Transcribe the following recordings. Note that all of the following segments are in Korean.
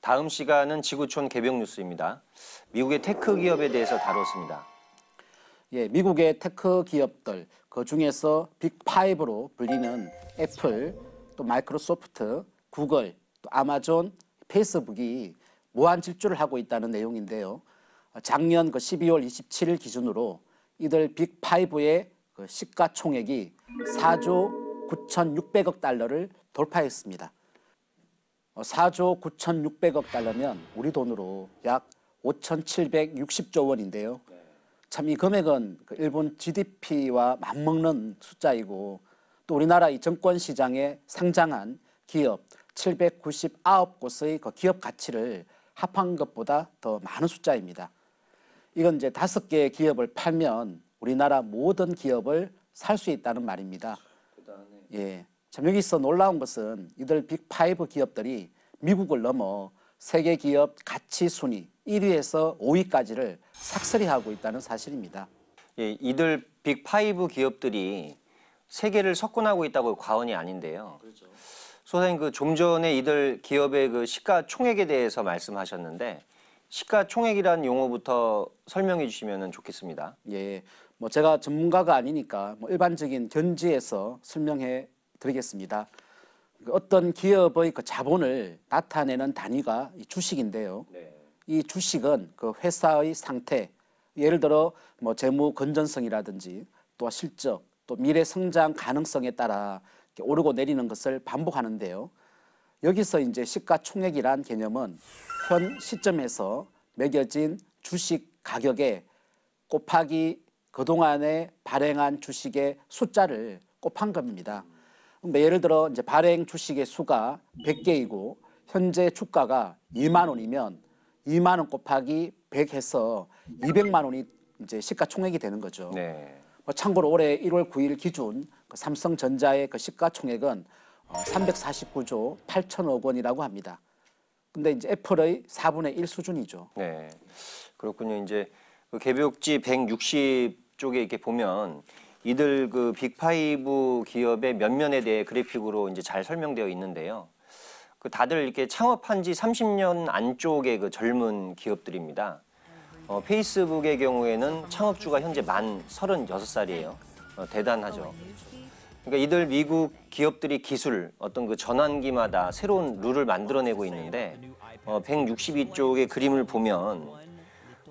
다음 시간은 지구촌 개벽 뉴스입니다. 미국의 테크 기업에 대해서 다뤘습니다. 예, 미국의 테크 기업들, 그 중에서 빅5로 불리는 애플, 또 마이크로소프트, 구글, 또 아마존, 페이스북이 무한 질주를 하고 있다는 내용인데요. 작년 12월 27일 기준으로 이들 빅5의 시가총액이 4조 9,600억 달러를 돌파했습니다. 4조 9,600억 달러면 우리 돈으로 약 5,760조 원인데요. 참 이 금액은 일본 GDP와 맞먹는 숫자이고 또 우리나라 이 증권 시장에 상장한 기업 799곳의 그 기업 가치를 합한 것보다 더 많은 숫자입니다. 이건 이제 5개의 기업을 팔면 우리나라 모든 기업을 살 수 있다는 말입니다. 예. 참 여기서 놀라운 것은 이들 빅5 기업들이 미국을 넘어 세계 기업 가치 순위 1위에서 5위까지를 삭스리 하고 있다는 사실입니다. 예, 이들 빅5 기업들이 세계를 석권하고 있다고 과언이 아닌데요. 그렇죠. 소장님 좀 전에 이들 기업의 시가총액에 대해서 말씀하셨는데 시가총액이라는 용어부터 설명해 주시면 좋겠습니다. 예, 제가 전문가가 아니니까 일반적인 견지에서 설명해 드리겠습니다. 어떤 기업의 자본을 나타내는 단위가 주식인데요. 네. 이 주식은 그 회사의 상태, 예를 들어 재무 건전성이라든지 또 실적, 또 미래 성장 가능성에 따라 오르고 내리는 것을 반복하는데요. 여기서 이제 시가총액이란 개념은 현 시점에서 매겨진 주식 가격에 곱하기 그동안에 발행한 주식의 숫자를 곱한 겁니다. 예를 들어 이제 발행 주식의 수가 100개이고 현재 주가가 2만 원이면 2만 원 곱하기 100 해서 200만 원이 이제 시가총액이 되는 거죠. 네. 참고로 올해 1월 9일 기준 삼성전자의 시가총액은 349조 8천억 원이라고 합니다. 근데 이제 애플의 4분의 1 수준이죠. 네. 그렇군요. 이제 개벽지 160쪽에 이렇게 보면 이들 빅5 기업의 면면에 대해 그래픽으로 이제 잘 설명되어 있는데요. 다들 이렇게 창업한 지 30년 안쪽의 젊은 기업들입니다. 페이스북의 경우에는 창업주가 현재 만 36살이에요. 대단하죠. 그러니까 이들 미국 기업들이 기술, 어떤 전환기마다 새로운 룰을 만들어내고 있는데 162쪽의 그림을 보면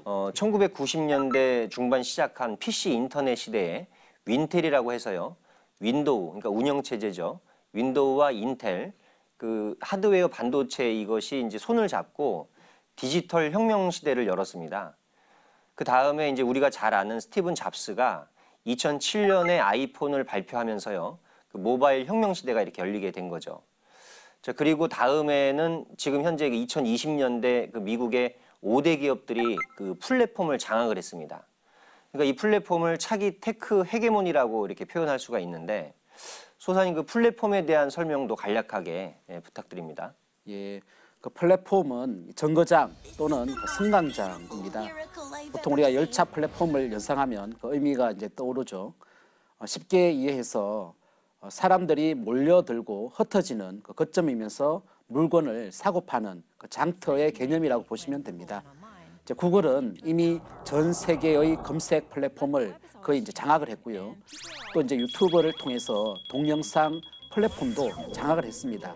1990년대 중반 시작한 PC 인터넷 시대에 윈텔이라고 해서요. 윈도우, 그러니까 운영체제죠. 윈도우와 인텔, 하드웨어 반도체 이것이 이제 손을 잡고 디지털 혁명 시대를 열었습니다. 그 다음에 이제 우리가 잘 아는 스티븐 잡스가 2007년에 아이폰을 발표하면서요. 모바일 혁명 시대가 이렇게 열리게 된 거죠. 자, 그리고 다음에는 지금 현재 2020년대 미국의 5대 기업들이 플랫폼을 장악을 했습니다. 그러니까 이 플랫폼을 차기 테크 헤게몬이라고 이렇게 표현할 수가 있는데 소사님 플랫폼에 대한 설명도 간략하게 부탁드립니다. 예, 플랫폼은 정거장 또는 승강장입니다. 보통 우리가 열차 플랫폼을 연상하면 의미가 이제 떠오르죠. 쉽게 이해해서 사람들이 몰려들고 흩어지는 거점이면서 물건을 사고 파는 장터의 개념이라고 보시면 됩니다. 이제 구글은 이미 전 세계의 검색 플랫폼을 거의 이제 장악을 했고요. 또 이제 유튜브를 통해서 동영상 플랫폼도 장악을 했습니다.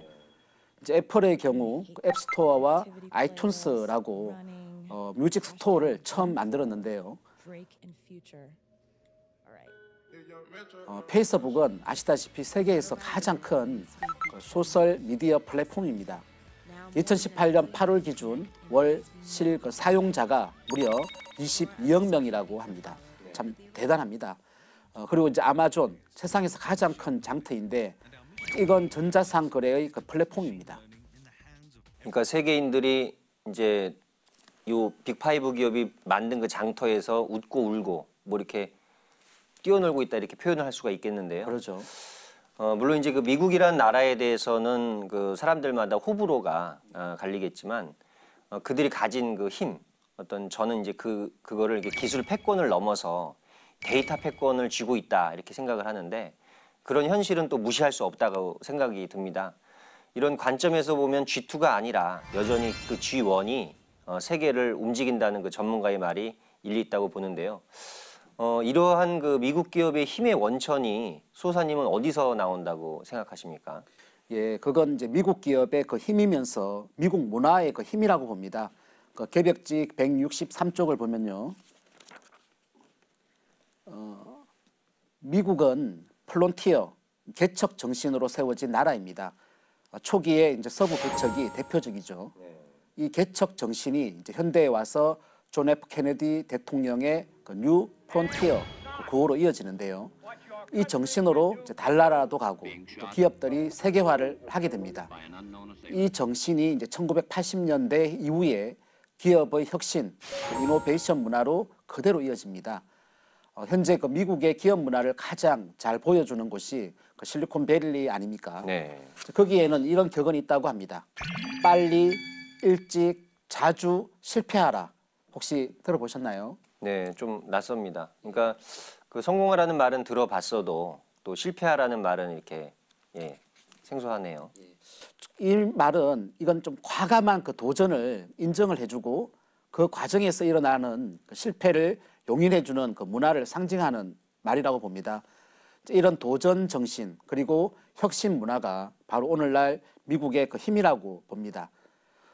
이제 애플의 경우 앱스토어와 아이튠스라고 뮤직 스토어를 처음 만들었는데요. 페이스북은 아시다시피 세계에서 가장 큰 소셜 미디어 플랫폼입니다. 2018년 8월 기준 월 실 사용자가 무려 22억 명이라고 합니다. 참 대단합니다. 그리고 이제 아마존, 세상에서 가장 큰 장터인데 이건 전자상 거래의 플랫폼입니다. 그러니까 세계인들이 이제 요 빅5 기업이 만든 장터에서 웃고 울고 이렇게 뛰어놀고 있다 이렇게 표현을 할 수가 있겠는데요. 그렇죠. 물론 이제 미국이라는 나라에 대해서는 사람들마다 호불호가 갈리겠지만 그들이 가진 힘, 저는 이제 그거를 기술 패권을 넘어서 데이터 패권을 쥐고 있다 이렇게 생각을 하는데 그런 현실은 또 무시할 수 없다고 생각이 듭니다. 이런 관점에서 보면 G2가 아니라 여전히 그 G1이 세계를 움직인다는 그 전문가의 말이 일리 있다고 보는데요. 이러한 그 미국 기업의 힘의 원천이 수호사님은 어디서 나온다고 생각하십니까? 예, 그건 이제 미국 기업의 그 힘이면서 미국 문화의 그 힘이라고 봅니다. 그 개벽지 163쪽을 보면요. 미국은 플론티어, 개척 정신으로 세워진 나라입니다. 초기에 이제 서부 개척이 대표적이죠. 이 개척 정신이 이제 현대에 와서 존 F 케네디 대통령의 그 뉴 프론티어 구호로 이어지는데요. 이 정신으로 이제 달나라도 가고 또 기업들이 세계화를 하게 됩니다. 이 정신이 이제 1980년대 이후에 기업의 혁신, 이노베이션 문화로 그대로 이어집니다. 현재 그 미국의 기업 문화를 가장 잘 보여주는 곳이 그 실리콘밸리 아닙니까? 네. 거기에는 이런 격언이 있다고 합니다. 빨리, 일찍, 자주 실패하라. 혹시 들어보셨나요? 네, 좀 낯섭니다. 그러니까 그 성공하라는 말은 들어봤어도 또 실패하라는 말은 이렇게 생소하네요. 이 말은 이건 좀 과감한 그 도전을 인정을 해주고 그 과정에서 일어나는 그 실패를 용인해주는 그 문화를 상징하는 말이라고 봅니다. 이런 도전 정신 그리고 혁신 문화가 바로 오늘날 미국의 그 힘이라고 봅니다.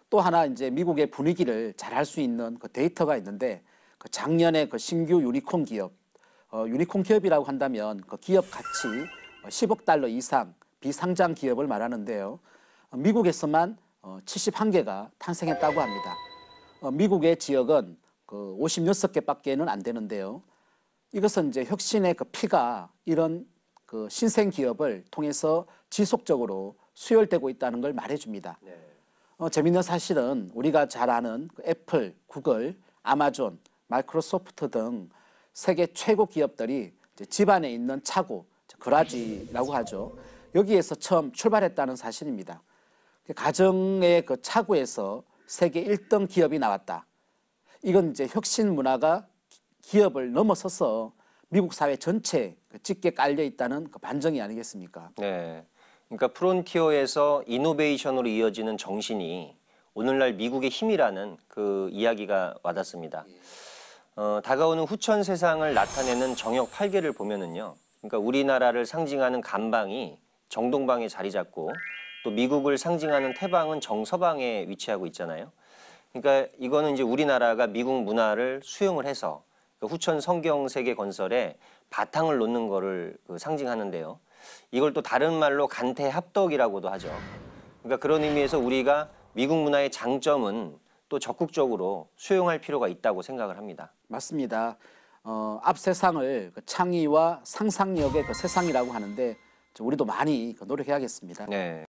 또 하나 이제 미국의 분위기를 잘 알 수 있는 그 데이터가 있는데 그 작년에 그 신규 유니콘 기업, 유니콘 기업이라고 한다면 그 기업 가치 10억 달러 이상 비상장 기업을 말하는데요. 미국에서만 71개가 탄생했다고 합니다. 미국의 지역은 그 56개밖에는 안 되는데요. 이것은 이제 혁신의 그 피가 이런 그 신생 기업을 통해서 지속적으로 수혈되고 있다는 걸 말해줍니다. 재밌는 사실은 우리가 잘 아는 그 애플, 구글, 아마존, 마이크로소프트 등 세계 최고 기업들이 이제 집안에 있는 차고, 그라지라고 하죠. 여기에서 처음 출발했다는 사실입니다. 가정의 그 차고에서 세계 1등 기업이 나왔다. 이건 이제 혁신 문화가 기업을 넘어서서 미국 사회 전체에 짙게 깔려 있다는 그 반증이 아니겠습니까? 네. 그러니까 프론티어에서 이노베이션으로 이어지는 정신이 오늘날 미국의 힘이라는 그 이야기가 와닿습니다. 다가오는 후천 세상을 나타내는 정역 8개를 보면은요. 그러니까 우리나라를 상징하는 간방이 정동방에 자리 잡고 또 미국을 상징하는 태방은 정서방에 위치하고 있잖아요. 그러니까 이거는 이제 우리나라가 미국 문화를 수용을 해서 그 후천 성경 세계 건설에 바탕을 놓는 거를 그 상징하는데요. 이걸 또 다른 말로 간태합덕이라고도 하죠. 그러니까 그런 의미에서 우리가 미국 문화의 장점은 또 적극적으로 수용할 필요가 있다고 생각을 합니다. 맞습니다. 앞 세상을 그 창의와 상상력의 그 세상이라고 하는데 우리도 많이 노력해야겠습니다. 네.